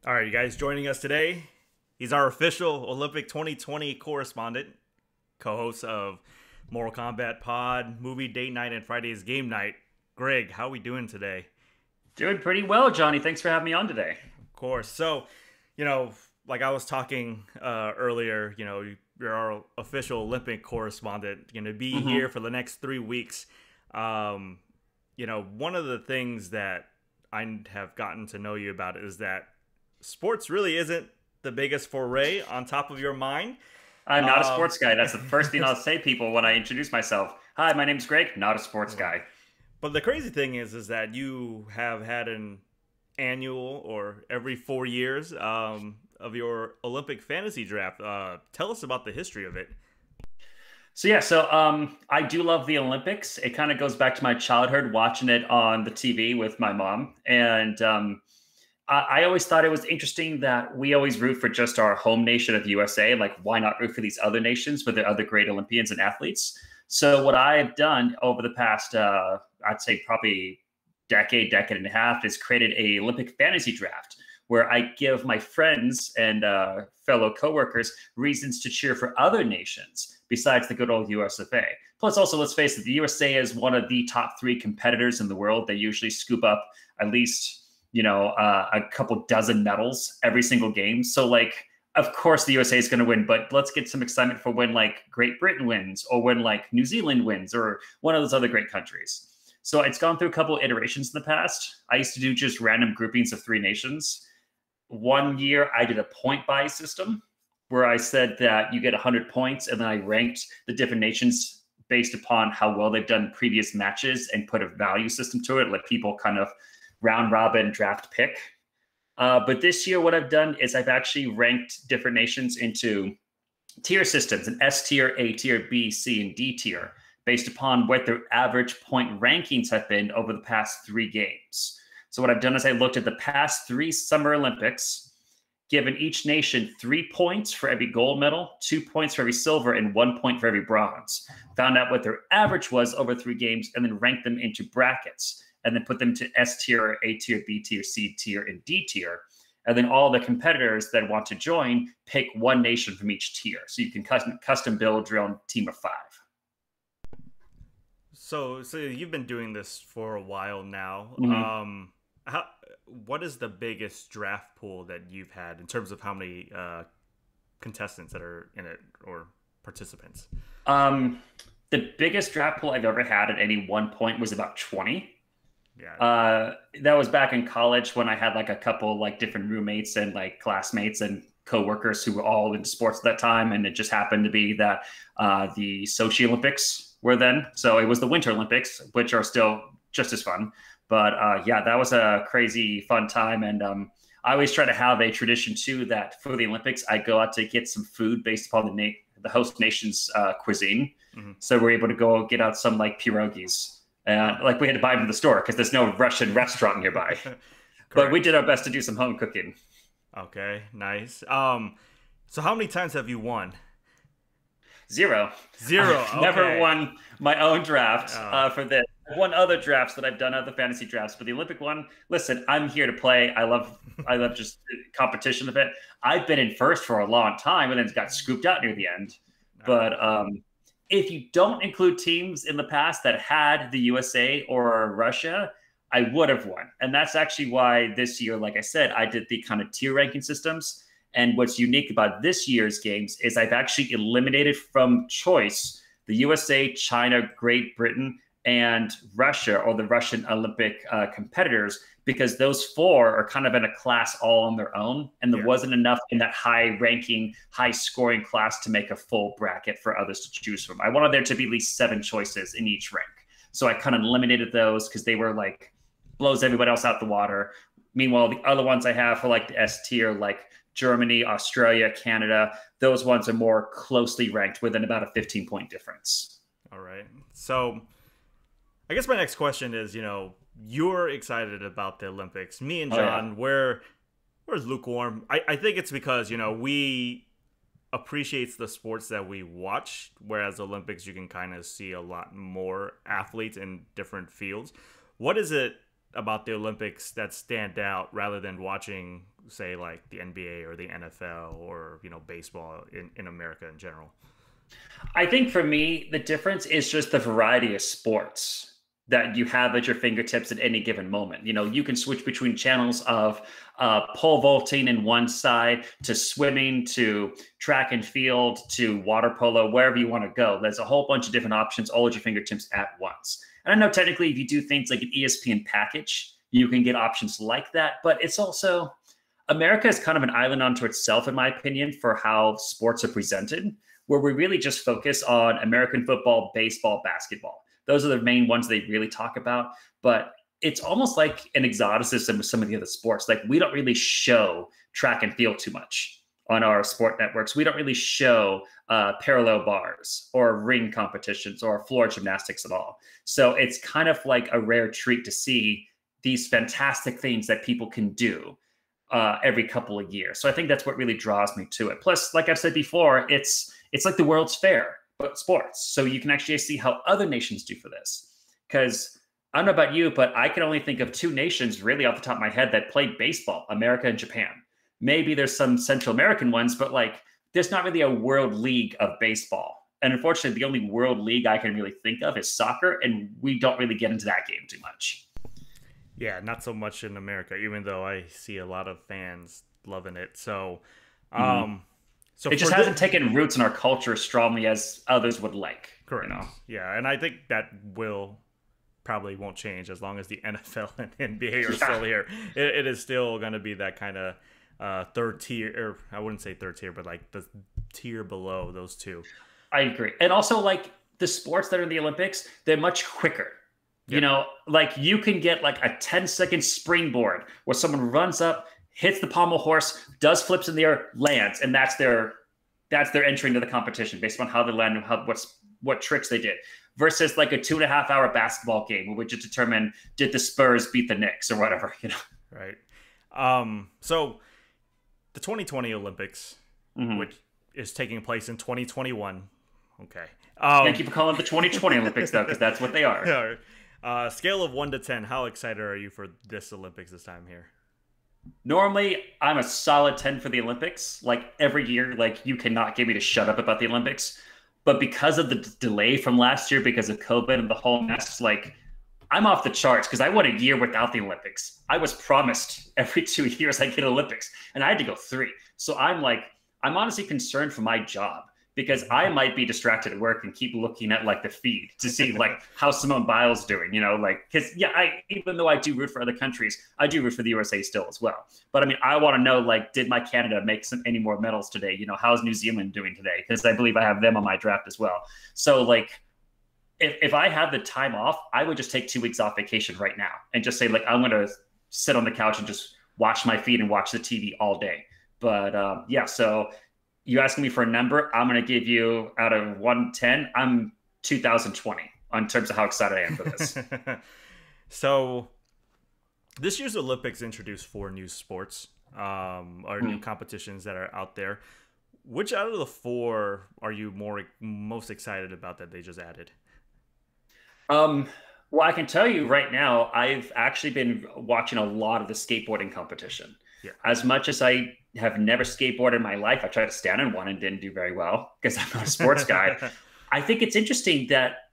All right, you guys joining us today. He's our official Olympic 2020 correspondent, co-host of Mortal Kombat Pod, Movie Date Night, and Friday's Game Night. Greg, how we doing today? Doing pretty well, Johnny. Thanks for having me on today. Of course. So, like I was talking earlier, you're our official Olympic correspondent. Going to be here hmm for the next 3 weeks. One of the things that I have gotten to know you about is that sports really isn't the biggest foray on top of your mind. I'm not a Um, sports guy. That's the first thing I'll say to people when I introduce myself. Hi, my name's Greg. Not a sports guy. but the crazy thing is that you have had an annual or every 4 years of your Olympic fantasy draft. Tell us about the history of it. I do love the Olympics. It kind of goes back to my childhood watching it on the TV with my mom, and I always thought it was interesting that we always root for just our home nation of USA. Like, why not root for these other nations with their other great Olympians and athletes? So, what I have done over the past, I'd say probably decade and a half, is created a Olympic fantasy draft where I give my friends and fellow coworkers reasons to cheer for other nations besides the good old USFA. Plus, also, let's face it, the USA is one of the top three competitors in the world. They usually scoop up at least a couple dozen medals every single game. So, like, of course, the USA is going to win, but let's get some excitement for when, like, Great Britain wins or when, like, New Zealand wins or one of those other great countries. So it's gone through a couple iterations in the past. I used to do just random groupings of three nations. One year, I did a point buy system where I said that you get 100 points, and then I ranked the different nations based upon how well they've done previous matches and put a value system to it, let people kind of round robin draft pick. But this year, what I've done is I've actually ranked different nations into tier systems, an S tier, A tier, B, C, and D tier, based upon what their average point rankings have been over the past 3 games. So what I've done is I looked at the past 3 Summer Olympics, given each nation 3 points for every gold medal, 2 points for every silver, and 1 point for every bronze. Found out what their average was over 3 games, and then ranked them into brackets, and then put them to S tier, A tier, B tier, C tier, and D tier. And then all the competitors that want to join pick one nation from each tier. So you can custom build your own team of 5. So you've been doing this for a while now. Mhm. How what is the biggest draft pool that you've had in terms of how many contestants that are in it or participants? Um, the biggest draft pool I've ever had at any one point was about 20. Yeah. That was back in college when I had like a couple like different roommates and like classmates and coworkers who were all into sports at that time, and it just happened to be that the Sochi Olympics were then. So it was the Winter Olympics, which are still just as fun. But yeah, that was a crazy fun time, and I always try to have a tradition too that for the Olympics I go out to get some food based upon the host nation's cuisine. Hmm. So we're able to go get out some like pierogies. Like we had to buy them from the store because there's no Russian restaurant nearby. But we Correct. did our best to do some home cooking. Okay, nice. So how many times have you won? Zero. Zero. I've never Okay. won my own draft Oh, for this. I've won other drafts that I've done, other fantasy drafts, but the Olympic one. Listen, I'm here to play. I love just the competition of it. I've been in first for a long time, and then got scooped out near the end. all right. But if you don't include teams in the past that had the USA or Russia, I would have won. And that's actually why this year, like I said, I did the kind of tier ranking systems. And what's unique about this year's games is I've actually eliminated from choice the USA, China, Great Britain, and Russia, or the Russian Olympic competitors, because those four are kind of in a class all on their own. And there Yeah. wasn't enough in that high ranking, high scoring class to make a full bracket for others to choose from. I wanted there to be at least 7 choices in each rank. So I kind of eliminated those because they were like, blows everybody else out the water. Meanwhile, the other ones I have for like the S tier, like Germany, Australia, Canada, those ones are more closely ranked within about a 15-point difference. All right. So I guess my next question is, you're excited about the Olympics. Me and Oh yeah. John, we're lukewarm. I think it's because, we appreciates the sports that we watch, whereas the Olympics you can kind of see a lot more athletes in different fields. What is it about the Olympics that stand out rather than watching, say, like the NBA or the NFL or baseball in America in general? I think for me, the difference is just the variety of sports that you have at your fingertips at any given moment. You can switch between channels of pole vaulting in one side to swimming to track and field to water polo, wherever you want to go. There's a whole bunch of different options all at your fingertips at once. And I know technically if you do things like an ESPN package, you can get options like that. But it's also, America is kind of an island unto itself, in my opinion, for how sports are presented, where we really just focus on American football, baseball, basketball. Those are the main ones they really talk about. But it's almost like an exoticism with some of the other sports. Like we don't really show track and field too much on our sport networks. We don't really show parallel bars or ring competitions or floor gymnastics at all. So it's kind of like a rare treat to see these fantastic things that people can do every couple of years. So I think that's what really draws me to it. Plus, like I've said before, it's like the World's Fair, but sports. So you can actually see how other nations do for this. Because I don't know about you, but I can only think of two nations really off the top of my head that play baseball, America and Japan. Maybe there's some Central American ones, but like there's not really a world league of baseball. And unfortunately, the only world league I can really think of is soccer, and we don't really get into that game too much. Yeah, not so much in America, even though I see a lot of fans loving it. So, so it just hasn't taken roots in our culture as strongly as others would like. Correct. Yeah, and I think that probably won't change as long as the NFL and NBA are still here. It is still going to be that kind of third tier, or I wouldn't say third tier, but like the tier below those two. I agree. And also like the sports that are in the Olympics, they're much quicker. Yep. Like you can get like a 10-second springboard where someone runs up, hits the pommel horse, does flips in the air, lands, and that's their entry into the competition based on how they land and what tricks they did. Versus like a 2.5-hour basketball game, which would determine did the Spurs beat the Knicks or whatever, Right. So the 2020 Olympics, which is taking place in 2021. Okay. Thank you for calling it the 2020 Olympics though, because that's what they are. Yeah. Scale of 1 to 10. How excited are you for this Olympics this time here? Normally, I'm a solid 10 for the Olympics. Like every year, like you cannot get me to shut up about the Olympics. But because of the delay from last year, because of COVID and the whole mess, like I'm off the charts because I went a year without the Olympics. I was promised every 2 years I get Olympics, and I had to go 3. So I'm honestly concerned for my job because I might be distracted at work and keep looking at like the feed to see like how Simone Biles doing, because even though I do root for other countries, I do root for the USA still as well. But I mean, I want to know like, did my Canada make any more medals today? How's New Zealand doing today? Because I believe I have them on my draft as well. So like, if I had the time off, I would just take 2 weeks off vacation right now and just say like, I'm going to sit on the couch and just watch my feed and watch the TV all day. But yeah, so you asking me for a number, I'm going to give you out of 110, I'm 2020 on terms of how excited I am for this. So this year's Olympics introduced 4 new sports or new competitions that are out there. Which out of the 4 are you most excited about that they just added? Well, I can tell you right now, I've actually been watching a lot of the skateboarding competition. Yeah. As much as I have never skateboarded in my life, I tried to stand on one and didn't do very well because I'm not a sports guy. I think it's interesting that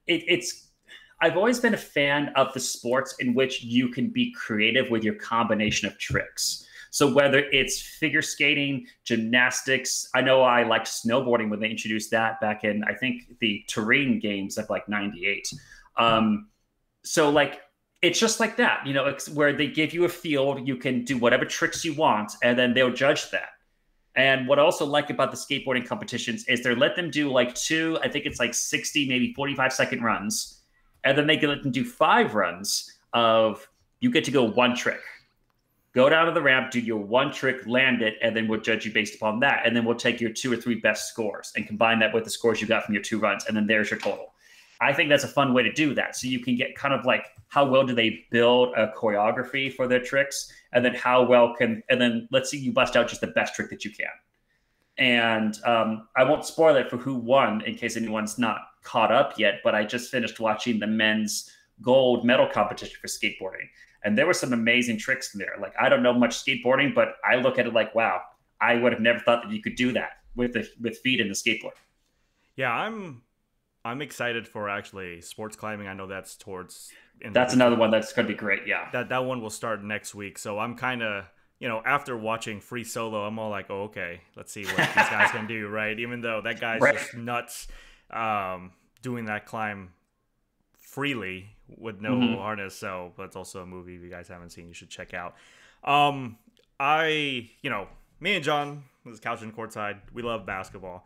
I've always been a fan of the sports in which you can be creative with your combination of tricks. So whether it's figure skating, gymnastics, I know I liked snowboarding when they introduced that back in, I think, the Turin games of like 98. So like, it's just like that, it's where they give you a field, you can do whatever tricks you want, and then they'll judge that. And what I also like about the skateboarding competitions is they let them do like 2, I think it's like 60, maybe 45-second runs. And then they can let them do 5 runs of, you get to go 1 trick. Go down to the ramp, do your 1 trick, land it, and then we'll judge you based upon that. And then we'll take your 2 or 3 best scores and combine that with the scores you got from your 2 runs. And then there's your total. I think that's a fun way to do that. So you can get kind of like, how well do they build a choreography for their tricks? And then and then let's see you bust out just the best trick that you can. And I won't spoil it for who won in case anyone's not caught up yet, but I just finished watching the men's gold medal competition for skateboarding. And there were some amazing tricks in there. Like, I don't know much skateboarding, but I look at it like, wow, I would have never thought that you could do that with feet in the skateboard. Yeah, I'm excited for actually sports climbing. I know that's towards in the That's another one that's going to be great. Yeah. that one will start next week. So I'm kind of, after watching Free Solo, I'm all like, oh, okay, let's see what these guys can do, right? Even though that guy's Right. just nuts, doing that climb freely with no harness. So that's also a movie if you guys haven't seen, you should check out. Me and John, this is Couchin Courtside, we love basketball.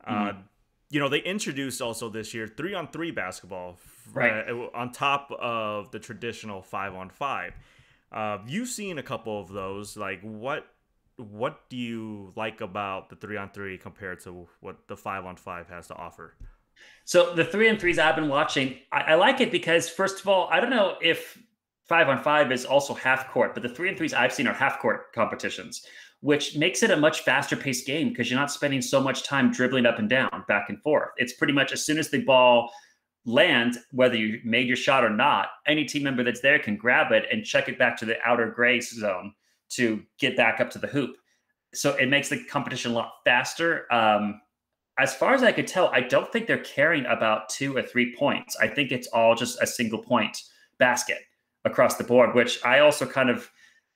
They introduced also this year 3-on-3 basketball, Right. On top of the traditional 5-on-5. You've seen a couple of those. Like, what do you like about the 3-on-3 compared to what the 5-on-5 has to offer? So the 3-on-3s I've been watching, I like it because, first of all, I don't know if 5-on-5 is also half court, but the 3-on-3s I've seen are half court competitions, which makes it a much faster paced game because you're not spending so much time dribbling up and down, back and forth. It's pretty much as soon as the ball lands, whether you made your shot or not, any team member that's there can grab it and check it back to the outer gray zone to get back up to the hoop. So it makes the competition a lot faster. As far as I could tell, I don't think they're carrying about 2 or 3 points. I think it's all just a single point basket across the board, which I also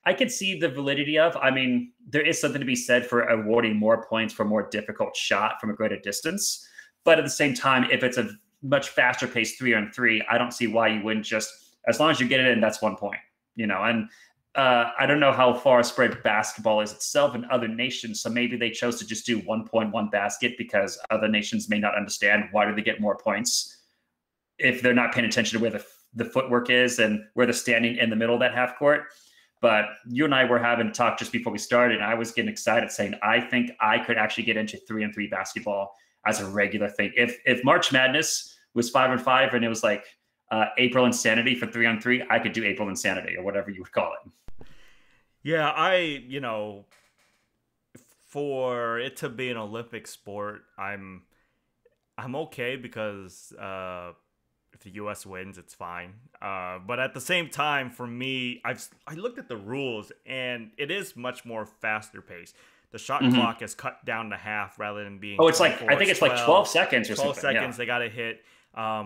I can see the validity of. I mean, there is something to be said for awarding more points for a more difficult shot from a greater distance. But at the same time, if it's a much faster paced 3-on-3, I don't see why you wouldn't just, as long as you get it in, that's 1 point, And I don't know how far spread basketball is itself in other nations. So maybe they chose to just do 1.1 basket because other nations may not understand why do they get more points if they're not paying attention to where the footwork is and where they're standing in the middle of that half court. But you and I were having a talk just before we started, and I was getting excited saying, I think I could actually get into 3-on-3 basketball as a regular thing. If March Madness was 5-on-5 and it was like April Insanity for 3-on-3, I could do April Insanity or whatever you would call it. Yeah, for it to be an Olympic sport, I'm okay because if the U.S. wins, it's fine. But at the same time, for me, I looked at the rules, and it is much more faster paced. The shot clock is cut down to half rather than being. Oh, it's like I think it's 12, like 12 seconds or 12 something. 12 seconds they got to hit.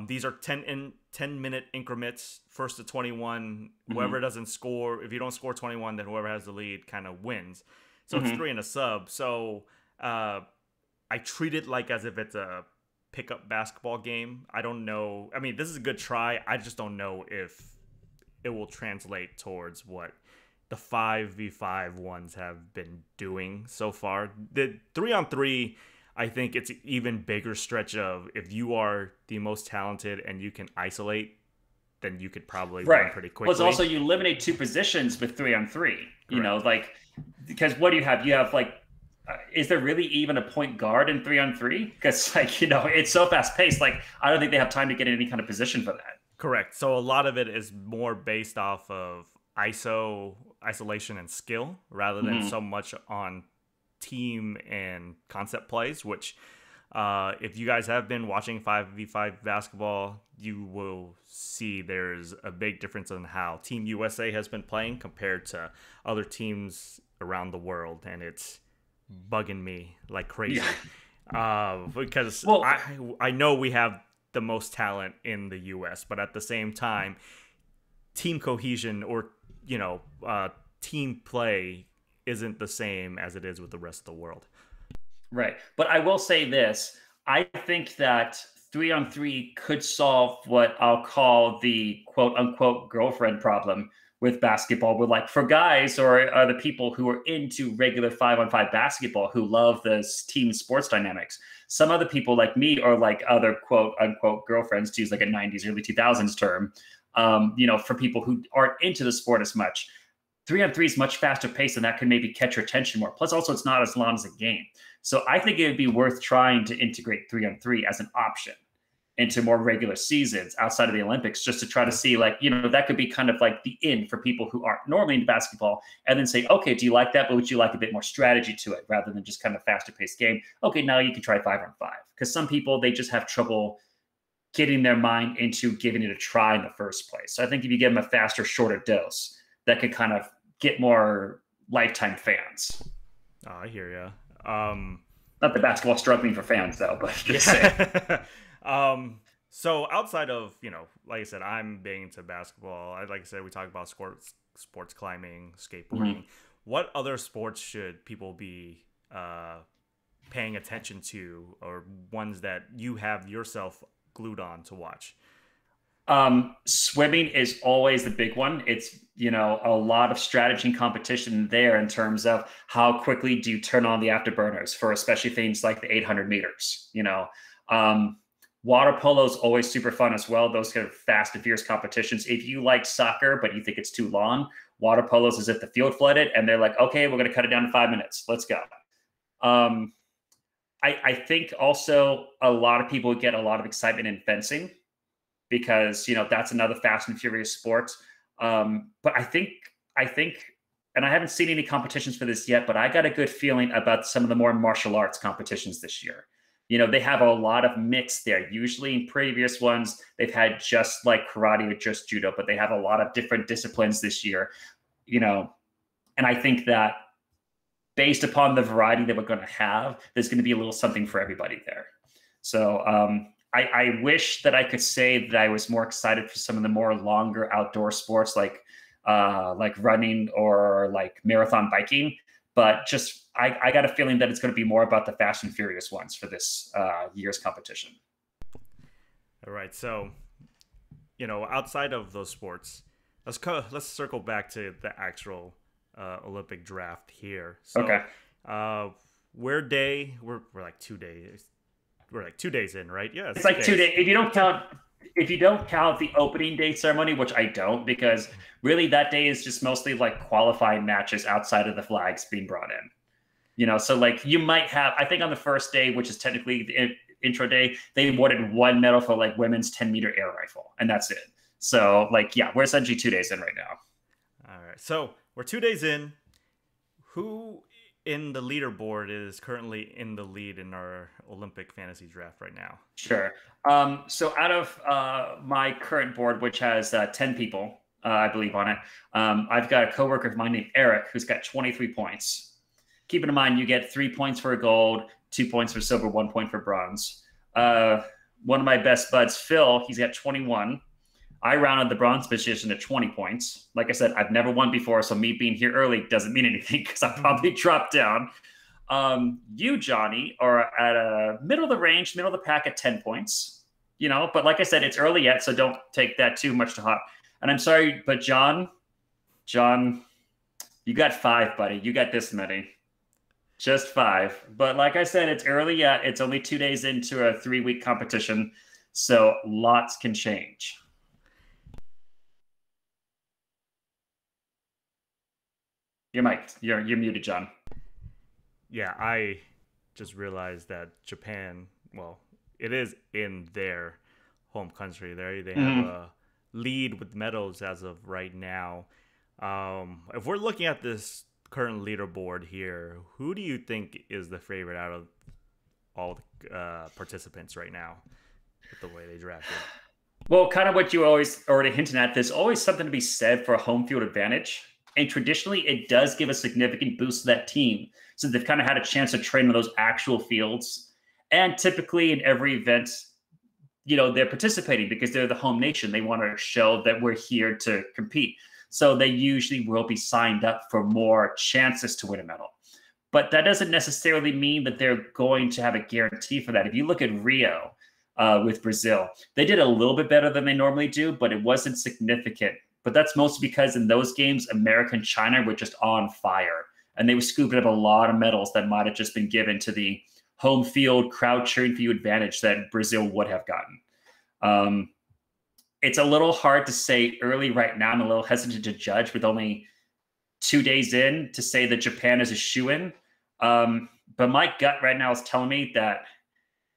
These are 10-minute increments, first to 21. Whoever doesn't score, if you don't score 21, then whoever has the lead kind of wins. So it's 3 and a sub. So I treat it like as if it's a pickup basketball game. I don't know. I mean, this is a good try. I just don't know if it will translate towards what the 5v5 ones have been doing so far. The 3-on-3, I think it's an even bigger stretch of if you are the most talented and you can isolate, then you could probably win pretty quickly. Plus, also you eliminate 2 positions with 3-on-3. Correct. Because what do you have? You have is there really even a point guard in 3-on-3? Because it's so fast paced. I don't think they have time to get in any kind of position for that. Correct. So a lot of it is more based off of isolation and skill rather than so much on team and concept plays, which if you guys have been watching 5v5 basketball, you will see there's a big difference in how Team USA has been playing compared to other teams around the world, and it's bugging me like crazy. Because I know we have the most talent in the US, but at the same time, team cohesion or team play isn't the same as it is with the rest of the world. Right. But I will say this. I think that 3-on-3 could solve what I'll call the quote unquote girlfriend problem with basketball. With for guys or the people who are into regular 5-on-5 basketball who love this team sports dynamics. Some other people like me or other quote unquote girlfriends, to use a 90s, early 2000s term, for people who aren't into the sport as much. 3-on-3 is much faster paced, and that can maybe catch your attention more. Plus, also, it's not as long as a game. So I think it would be worth trying to integrate 3-on-3 as an option into more regular seasons outside of the Olympics, just to try to see, that could be kind of the in for people who aren't normally into basketball, and then say, okay, do you like that? But would you like a bit more strategy to it rather than just kind of faster paced game? Okay, now you can try 5-on-5. Because some people, they just have trouble getting their mind into giving it a try in the first place. So I think if you give them a faster, shorter dose, that could kind of get more lifetime fans. Oh, I hear you. Not that basketball's struggling for fans, though, but just saying. So outside of, like I said, I'm big into basketball. Like I said, we talk about sports climbing, skateboarding. Mhm. What other sports should people be paying attention to, or ones that you have yourself glued on to watch? Swimming is always the big one. It's, a lot of strategy and competition there in terms of how quickly do you turn on the afterburners for especially things like the 800 meters. Water polo is always super fun as well. Those kind of fast and fierce competitions. If you like soccer, but you think it's too long, water polo is as if the field flooded and they're like, okay, we're going to cut it down to 5 minutes. Let's go. I think also a lot of people get a lot of excitement in fencing because that's another fast and furious sport. But I think, and I haven't seen any competitions for this yet, but I got a good feeling about some of the more martial arts competitions this year. They have a lot of mix there. Usually in previous ones, they've had just like karate or just judo, but they have a lot of different disciplines this year. And I think that based upon the variety that we're going to have, there's going to be a little something for everybody there. So I wish that I could say that I was more excited for some of the more longer outdoor sports like running or like marathon biking, but just I got a feeling that it's going to be more about the fast and furious ones for this year's competition. All right, so outside of those sports, let's circle back to the actual Olympic draft here. So, okay. We're like 2 days. We're like 2 days in, right? Yeah, it's like 2 days. If you don't count the opening day ceremony, which I don't, because really that day is just mostly like qualifying matches outside of the flags being brought in. So like you might have, I think on the first day, which is technically the intro day, they awarded one medal for like women's 10-meter air rifle, and that's it. So like, yeah, we're essentially 2 days in right now. All right, so we're 2 days in. Who in the leaderboard is currently in the lead in our Olympic fantasy draft right now? Sure. So out of my current board, which has 10 people, I believe on it, I've got a coworker of mine named Eric who's got 23 points. Keeping in mind, you get 3 points for gold, 2 points for silver, 1 point for bronze. One of my best buds, Phil, he's got 21. I rounded the bronze position at 20 points. Like I said, I've never won before, so me being here early doesn't mean anything because I probably dropped down. You, Johnny, are at a middle of the range, middle of the pack at 10 points. But like I said, it's early yet, so don't take that too much to heart. And I'm sorry, but John, you got 5, buddy. You got this many. Just 5. But like I said, it's early yet. It's only 2 days into a 3-week competition, so lots can change. You're mic'd. You're muted, John. Yeah, I just realized that Japan, well, it is in their home country. They have a lead with medals as of right now. If we're looking at this current leaderboard here, who do you think is the favorite out of all the participants right now with the way they drafted? Well, kind of what you always already hinting at, there's always something to be said for a home field advantage. And traditionally, it does give a significant boost to that team. So they've kind of had a chance to train on those actual fields. And typically in every event, they're participating because they're the home nation. They want to show that we're here to compete. So they usually will be signed up for more chances to win a medal. But that doesn't necessarily mean that they're going to have a guarantee for that. If you look at Rio with Brazil, they did a little bit better than they normally do, but it wasn't significant. But that's mostly because in those games, America and China were just on fire. And they were scooping up a lot of medals that might have just been given to the home field crowd cheering for you advantage that Brazil would have gotten. It's a little hard to say early right now. I'm a little hesitant to judge with only 2 days in to say that Japan is a shoo-in. But my gut right now is telling me that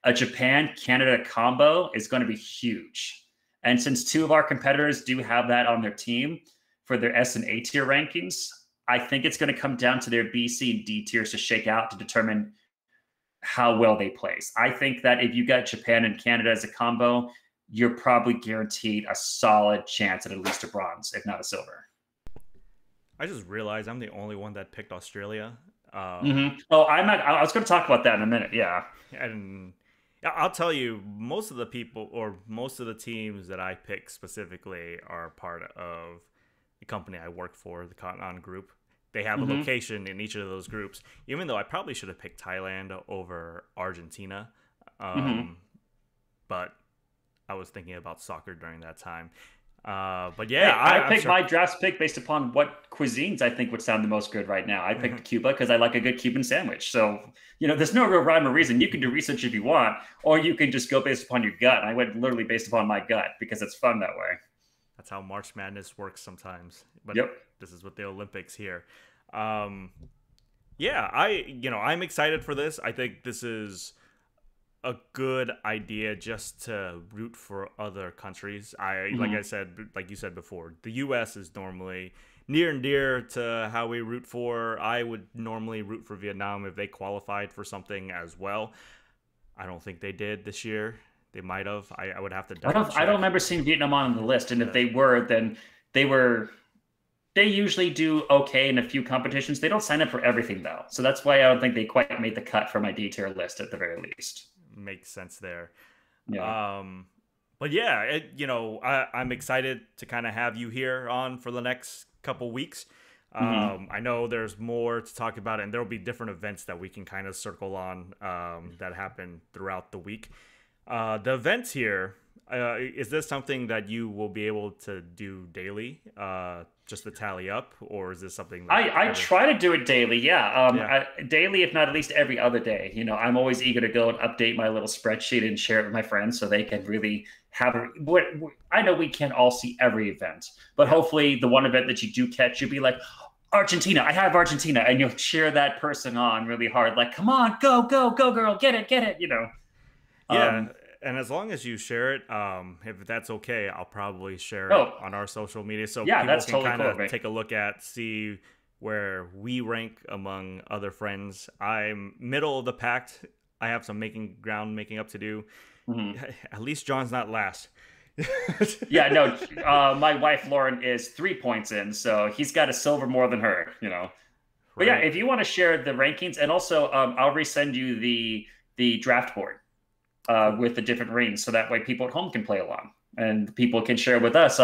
a Japan-Canada combo is going to be huge. And since 2 of our competitors do have that on their team for their S and A tier rankings, I think it's going to come down to their B, C, and D tiers to shake out to determine how well they place. I think that if you got Japan and Canada as a combo, you're probably guaranteed a solid chance at least a bronze, if not a silver. I just realized I'm the only one that picked Australia. Oh, I was going to talk about that in a minute. Yeah. And I'll tell you, most of the people or most of the teams that I pick specifically are part of the company I work for, the Cotton On Group. They have a location in each of those groups, even though I probably should have picked Thailand over Argentina. But I was thinking about soccer during that time. But yeah, hey, I picked my draft pick based upon what cuisines I think would sound the most good right now. I picked Cuba because I like a good Cuban sandwich. So, there's no real rhyme or reason. You can do research if you want, or you can just go based upon your gut. And I went literally based upon my gut because it's fun that way. That's how March Madness works sometimes. But This is what the Olympics here. Yeah, I'm excited for this. I think this is a good idea just to root for other countries. Like you said before, the US is normally near and dear to how we root for. I would normally root for Vietnam if they qualified for something as well. I don't think they did this year. They might have. I would have to double check. I don't remember seeing Vietnam on the list, and if they were, then they usually do okay in a few competitions. They don't sign up for everything though. So that's why I don't think they quite made the cut for my D tier list at the very least. Makes sense there. Yeah. But yeah, I'm excited to kind of have you here on for the next couple weeks. I know there's more to talk about, and there'll be different events that we can kind of circle on that happen throughout the week. The events here, is this something that you will be able to do daily, just to tally up, or is this something that I try to do it daily? Yeah. Daily, if not at least every other day. I'm always eager to go and update my little spreadsheet and share it with my friends so they can really have I know we can't all see every event, but hopefully the one event that you do catch, you'll be like, Argentina, I have Argentina, and you'll cheer that person on really hard, like, come on, go girl, get it, Yeah, and as long as you share it, if that's okay, I'll probably share it on our social media so people that's can totally kind cool, of take a look at, see where we rank among other friends. I'm middle of the pack. I have some making up to do. At least John's not last. Yeah, no, my wife Lauren is 3 points in, so he's got a silver more than her, But yeah, if you want to share the rankings, and also I'll resend you the draft board with the different rings, so that way people at home can play along, and people can share with us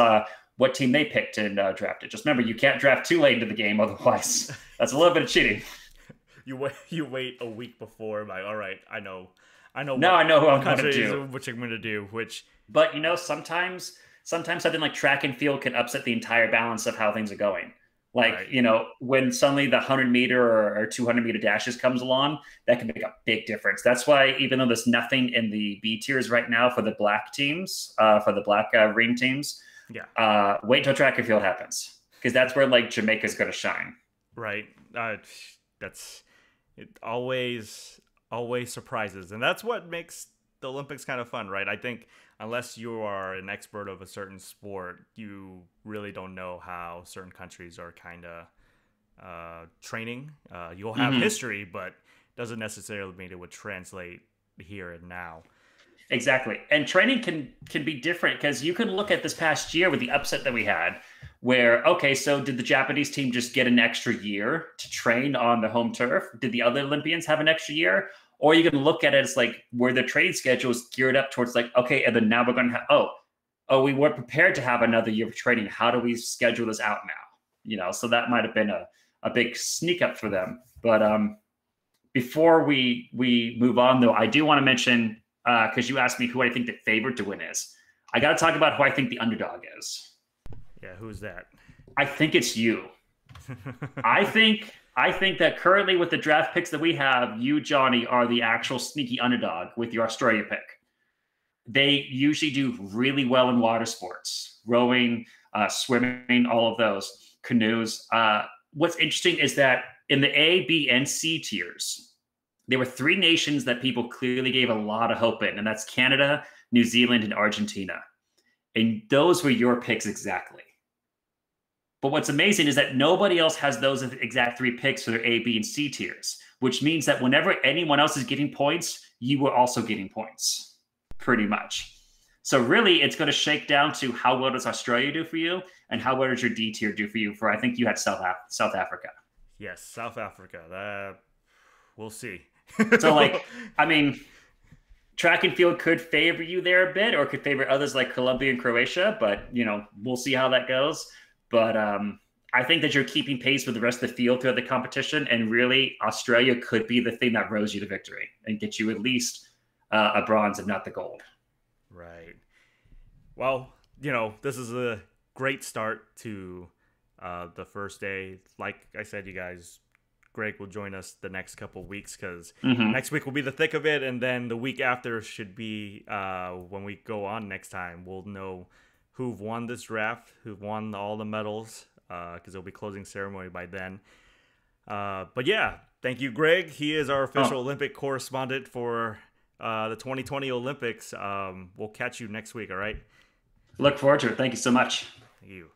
what team they picked and drafted. Just remember, you can't draft too late into the game, otherwise that's a little bit of cheating. You wait a week before, like, all right, I know. Now I know who I'm going to do. Which I'm going to do. But sometimes something like track and field can upset the entire balance of how things are going. Like, when suddenly the 100-meter or 200-meter dashes comes along, that can make a big difference. That's why, even though there's nothing in the B tiers right now for the black teams, for the black ring teams, wait until track and field happens, because that's where like Jamaica's going to shine. Right. That's it. Always surprises, and that's what makes the Olympics kind of fun, right? I think unless you are an expert of a certain sport, you really don't know how certain countries are kind of training. You'll have history, but doesn't necessarily mean it would translate here and now. Exactly. And training can be different, because you can look at this past year with the upset that we had, where, okay, so did the Japanese team just get an extra year to train on the home turf? Did the other Olympians have an extra year? Or you can look at it as like where the training schedule is geared up towards like, okay, and then now we're going to have, we weren't prepared to have another year of training. How do we schedule this out now? So that might have been a big sneak up for them. But before we move on, though, I do want to mention, because you asked me who I think the favorite to win is, I got to talk about who I think the underdog is. Yeah, who's that? I think it's you. I think that currently with the draft picks that we have, you, Johnny, are the actual sneaky underdog with your Australia pick. They usually do really well in water sports, rowing, swimming, all of those, canoes. What's interesting is that in the A, B, and C tiers, there were 3 nations that people clearly gave a lot of hope in, and that's Canada, New Zealand, and Argentina. And those were your picks exactly. But what's amazing is that nobody else has those exact 3 picks for their A, B, and C tiers, which means that whenever anyone else is getting points, you were also getting points, pretty much. So really, it's going to shake down to how well does Australia do for you, and how well does your D tier do for you? For I think you had South Africa. Yes, South Africa. That we'll see. So like, I mean, track and field could favor you there a bit, or could favor others like Colombia and Croatia. But we'll see how that goes. But I think that you're keeping pace with the rest of the field throughout the competition, and really, Australia could be the thing that rows you to victory and get you at least a bronze, if not the gold. Right. Well, this is a great start to the first day. Like I said, you guys, Greg will join us the next couple of weeks because next week will be the thick of it, and then the week after should be when we go on next time. We'll know who've won this draft, who've won all the medals, because there'll be closing ceremony by then. But yeah, thank you, Greg. He is our official Olympic correspondent for the 2020 Olympics. We'll catch you next week, all right? Look forward to it. Thank you so much. Thank you.